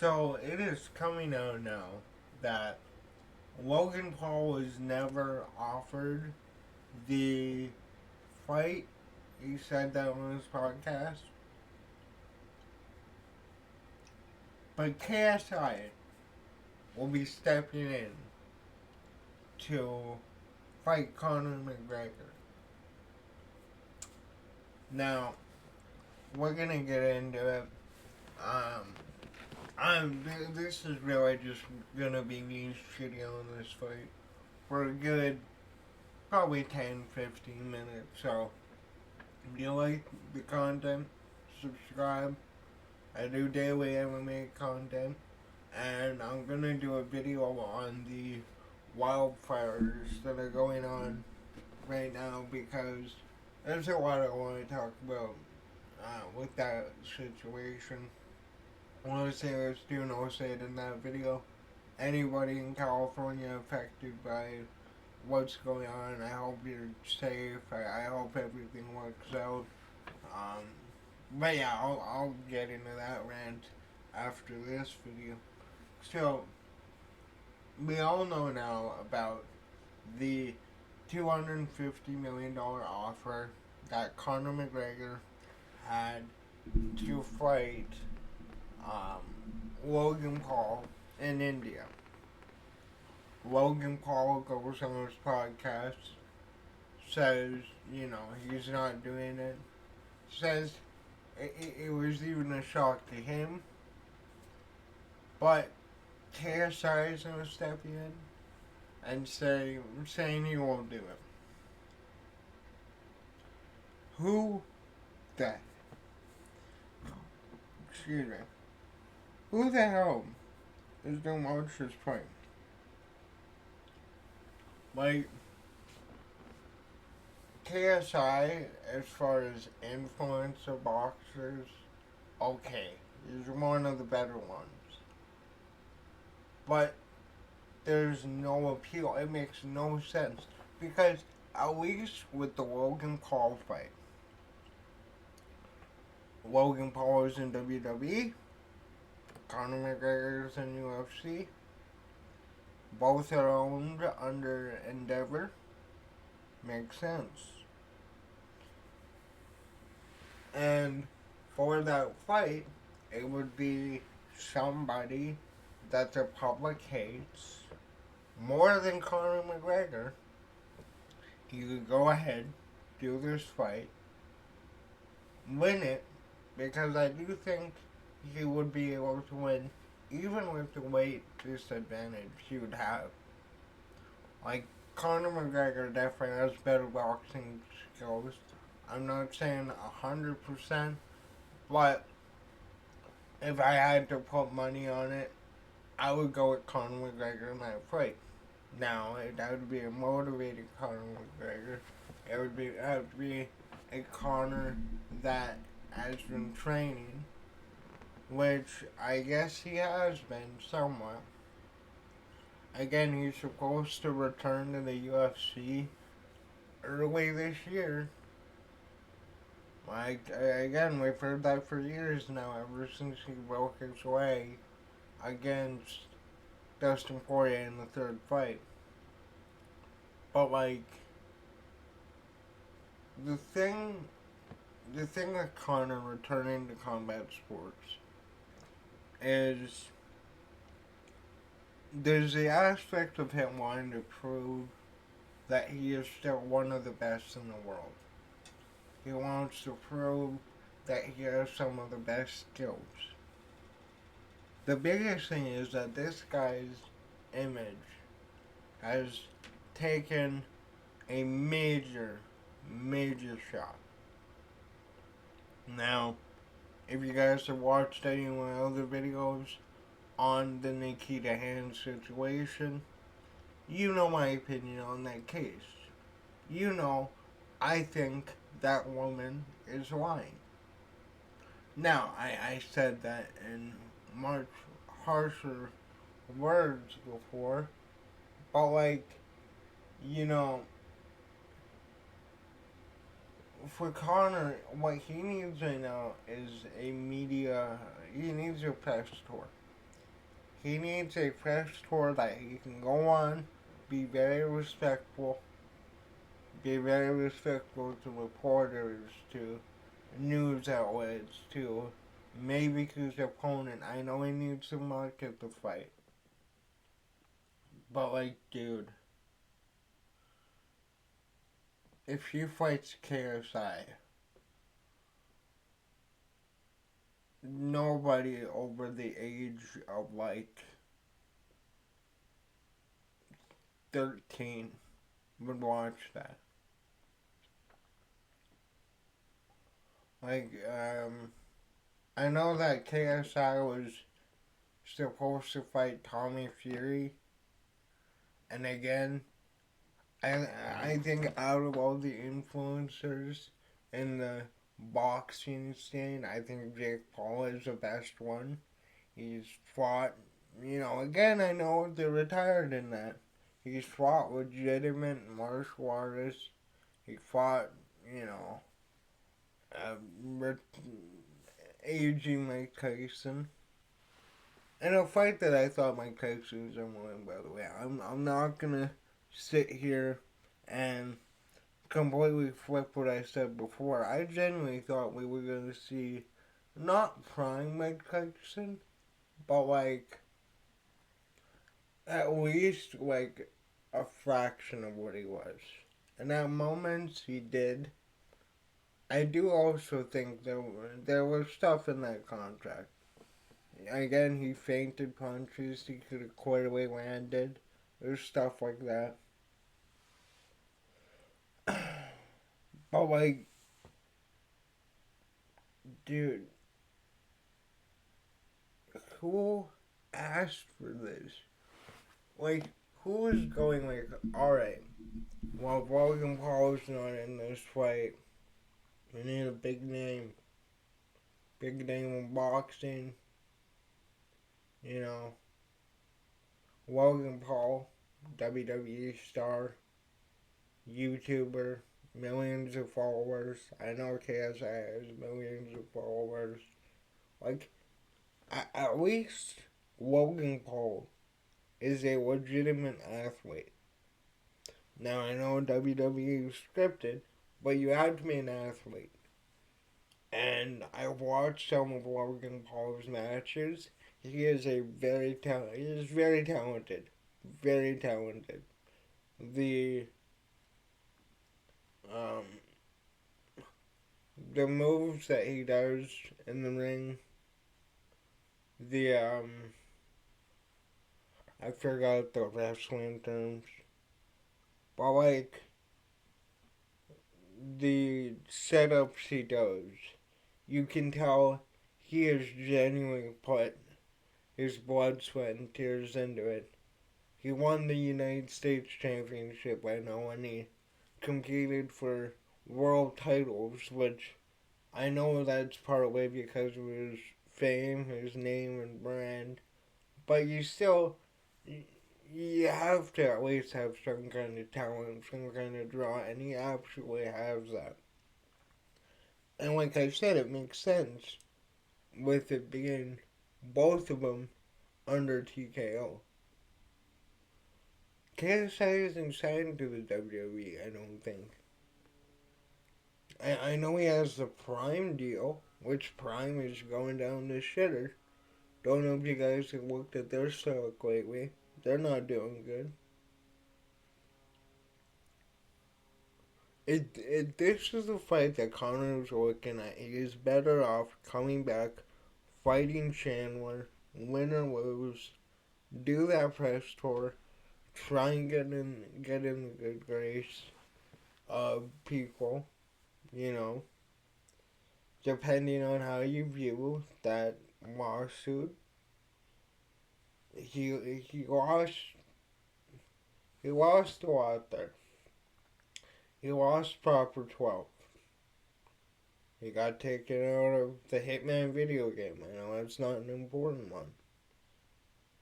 So it is coming out now that Logan Paul was never offered the fight. He said that on his podcast. But KSI will be stepping in to fight Conor McGregor. Now, we're gonna get into it. Um, this is really just gonna be me shitting on this fight for a good probably 10-15 minutes. So, if you like the content, subscribe. I do daily MMA content, and I'm gonna do a video on the wildfires that are going on right now because there's a lot I want to talk about with that situation. I want to say this, do not say it in that video. Anybody in California affected by what's going on, I hope you're safe. I hope everything works out. Um, but yeah, I'll get into that rant after this video. So, we all know now about the $250 million offer that Conor McGregor had to fight um, Logan Paul in India. Logan Paul goes on his podcast, says, he's not doing it. Says it was even a shock to him. But KSI is going to step in and saying he won't do it. Who the excuse me. Who the hell is going to watch this fight? Like, KSI, as far as influencer boxers, okay, he's one of the better ones. But there's no appeal. It makes no sense. Because at least with the Logan Paul fight, Logan Paul is in WWE, Conor McGregor is in UFC. Both are owned under Endeavor. Makes sense. And for that fight, it would be somebody that the public hates more than Conor McGregor. He could go ahead, do this fight, win it, because I do think he would be able to win, even with the weight disadvantage he would have. Like, Conor McGregor definitely has better boxing skills. I'm not saying 100%, but if I had to put money on it, I would go with Conor McGregor in that fight. Now, that would be a motivated Conor McGregor. It would have to be a Conor that has been training, which I guess he has been somewhat. Again, he's supposed to return to the UFC early this year. Like, again, we've heard that for years now, ever since he broke his leg against Dustin Poirier in the third fight. But, like, the thing with Conor returning to combat sports is there's the aspect of him wanting to prove that he is still one of the best in the world. He wants to prove that he has some of the best skills. The biggest thing is that this guy's image has taken a major shot. Now, if you guys have watched any of my other videos on the Nikita Hand situation, you know my opinion on that case. You know, I think that woman is lying. Now, I said that in much harsher words before, but like, for Conor, what he needs right now is he needs a press tour. He needs a press tour that he can go on, be very respectful, to reporters, to news outlets, to maybe his opponent. I know he needs to market the fight, but like, dude, if he fights KSI, nobody over the age of like 13 would watch that. Like, I know that KSI was supposed to fight Tommy Fury, and again, I I think out of all the influencers in the boxing scene, I think Jake Paul is the best one. He's fought, again, I know they're retired in that. He's fought legitimate martial artists. He fought, you know, uh, aging Mike Tyson. In a fight that I thought Mike Tyson was going to win, by the way. I'm not going to sit here and completely flip what I said before. I genuinely thought we were going to see not prime Mike Tyson, but like at least like a fraction of what he was. And at moments he did. I do also think there was stuff in that contract. Again, he feinted punches he could have clearly landed. There's stuff like that. But like, dude, who asked for this? Like, who is going like, alright, well, Logan Paul is not in this fight. We need a big name. Big name in boxing. You know, Logan Paul, WWE star, YouTuber, millions of followers. I know KSI has millions of followers. Like, at least Logan Paul is a legitimate athlete. Now, I know WWE is scripted, but you have to be an athlete. And I watched some of Logan Paul's matches. He is he is very talented. Very talented. The um the moves that he does in the ring, the I forgot the wrestling terms. But like the setups he does, you can tell he has genuinely put his blood, sweat, and tears into it. He won the United States Championship, I know, and he competed for world titles, which I know that's partly because of his fame, his name, and brand. But you have to at least have some kind of talent, some kind of draw, and he absolutely has that. And like I said, it makes sense with it being both of them under TKO. KSI isn't signed to the WWE, I don't think. I know he has the Prime deal, which Prime is going down the shitter. Don't know if you guys have looked at their stock lately. They're not doing good. This is the fight that Conor is looking at. He is better off coming back, fighting Chandler, win or lose, do that press tour, try and get in the good grace of people, you know, depending on how you view that lawsuit. He lost a lot there. He lost Proper 12. He got taken out of the Hitman video game. I know that's not an important one.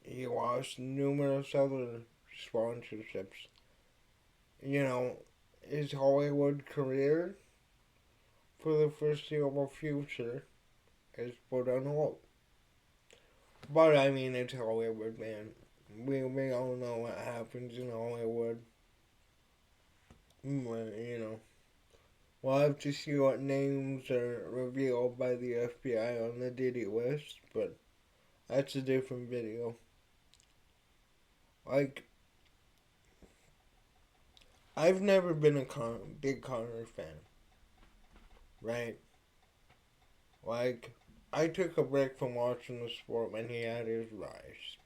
He lost numerous other sponsorships. You know, his Hollywood career for the foreseeable future is put on hold. But I mean, it's Hollywood, man. We all know what happens in Hollywood. You know, we'll have to see what names are revealed by the FBI on the Diddy list, but that's a different video. Like, I've never been a big Connor fan, right? Like, I took a break from watching the sport when he had his rise.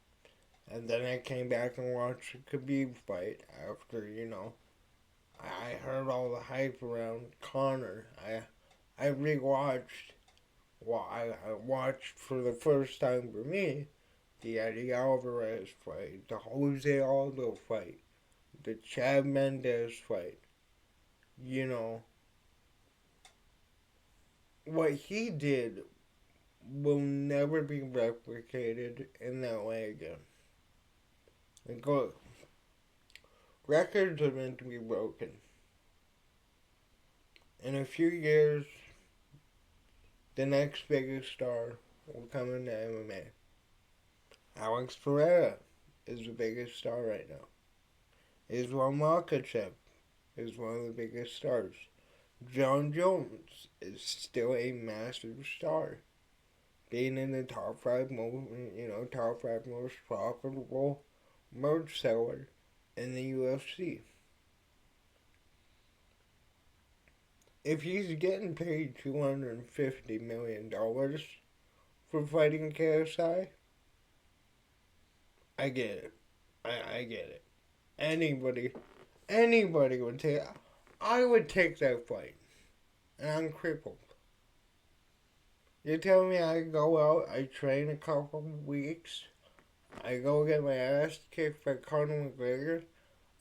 And then I came back and watched the Khabib fight after, I heard all the hype around Connor. I rewatched, I watched for the first time for me the Eddie Alvarez fight, the Jose Aldo fight, the Chad Mendes fight. You know, what he did will never be replicated in that way again. Like, look, records are meant to be broken. In a few years, the next biggest star will come into MMA. Alex Pereira is the biggest star right now. Islam Makhachev is one of the biggest stars. John Jones is still a massive star, being in the top five most profitable merch seller in the UFC. If he's getting paid $250 million for fighting KSI, I get it. I get it. Anybody, anybody would take. I would take that fight, and I'm crippled. You tell me I go out, I train a couple weeks, I go get my ass kicked by Conor McGregor,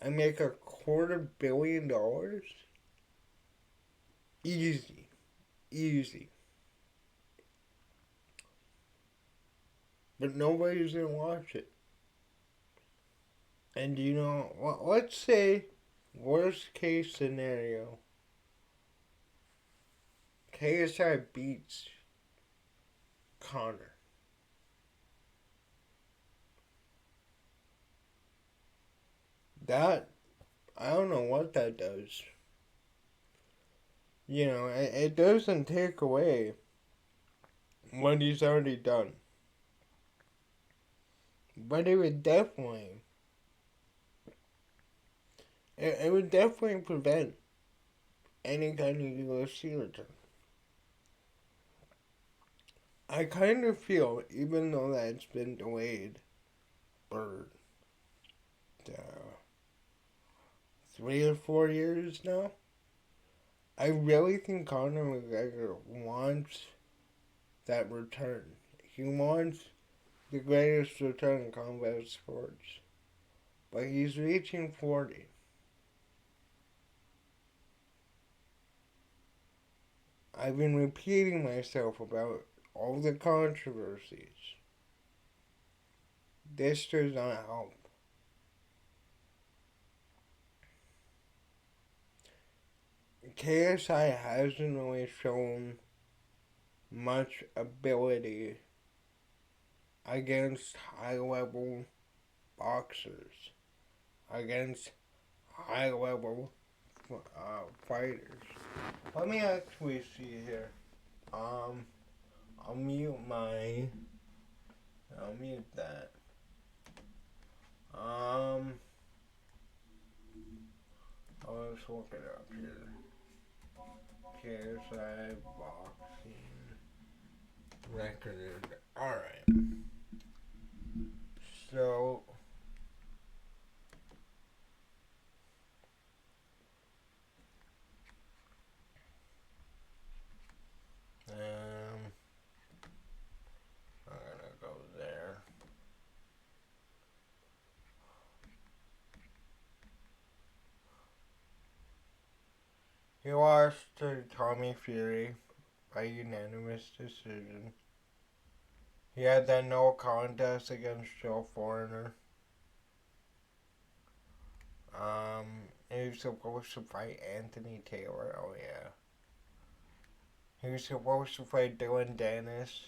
I make $250 million? Easy. Easy. But nobody's gonna watch it. And let's say, worst case scenario, KSI beats Connor. That, I don't know what that does. It doesn't take away what he's already done. But it would definitely prevent any kind of UFC return. I kind of feel, even though that's been delayed for uh, 3 or 4 years now, I really think Conor McGregor wants that return. He wants the greatest return in combat sports. But he's reaching 40. I've been repeating myself about all the controversies. This does not help. KSI hasn't really shown much ability against high level boxers, against high level fighters. Let me actually see here. Um, I'll mute I'll mute that. Let's look it up here. KSI boxing record. Alright. So, I'm gonna go there. He lost to Tommy Fury by unanimous decision. He had that no contest against Joe Foreigner. He was supposed to fight Anthony Taylor. Oh yeah. He was supposed to fight Dylan Dennis.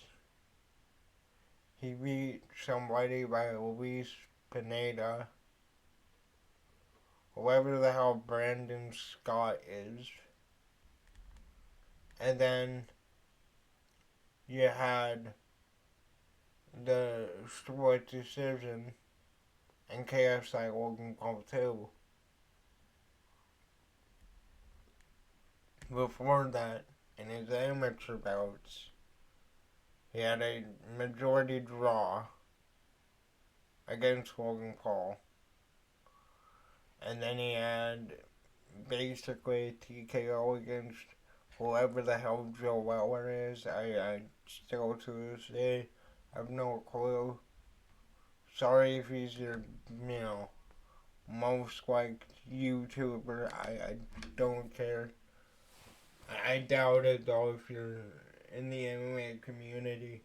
he beat somebody by Luis Pineda, whoever the hell Brandon Scott is. And then you had the split decision in KSI Logan Paul 2. Before that, in his amateur bouts, he had a majority draw against Logan Paul. And then he had basically a TKO against whoever the hell Joe Weller is. I still to this day have no clue. Sorry if he's your, most liked YouTuber. I don't care. I doubt it though if you're in the MMA community.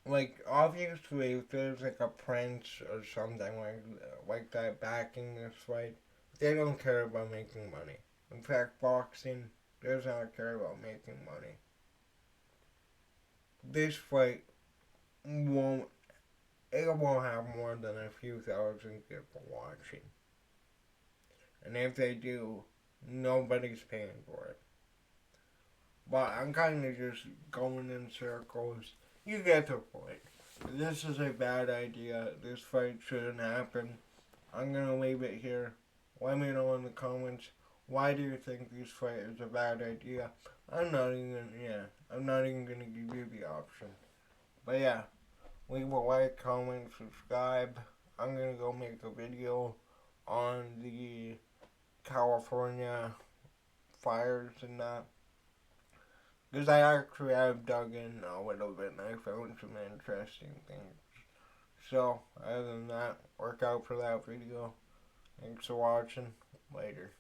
Like, obviously, if there's like a prince or something like that backing this fight, they don't care about making money. In fact, boxing does not care about making money. This fight won't it won't have more than a few thousand people watching. And if they do, nobody's paying for it. But I'm kind of just going in circles. You get the point. This is a bad idea. This fight shouldn't happen. I'm gonna leave it here. Let me know in the comments. Why do you think this fight is a bad idea? I'm not even gonna give you the option. But yeah, leave a like, comment, subscribe. I'm gonna go make a video on the California fires and that. Because I actually have dug in a little bit and I found some interesting things. So, other than that, work out for that video. Thanks for watching. Later.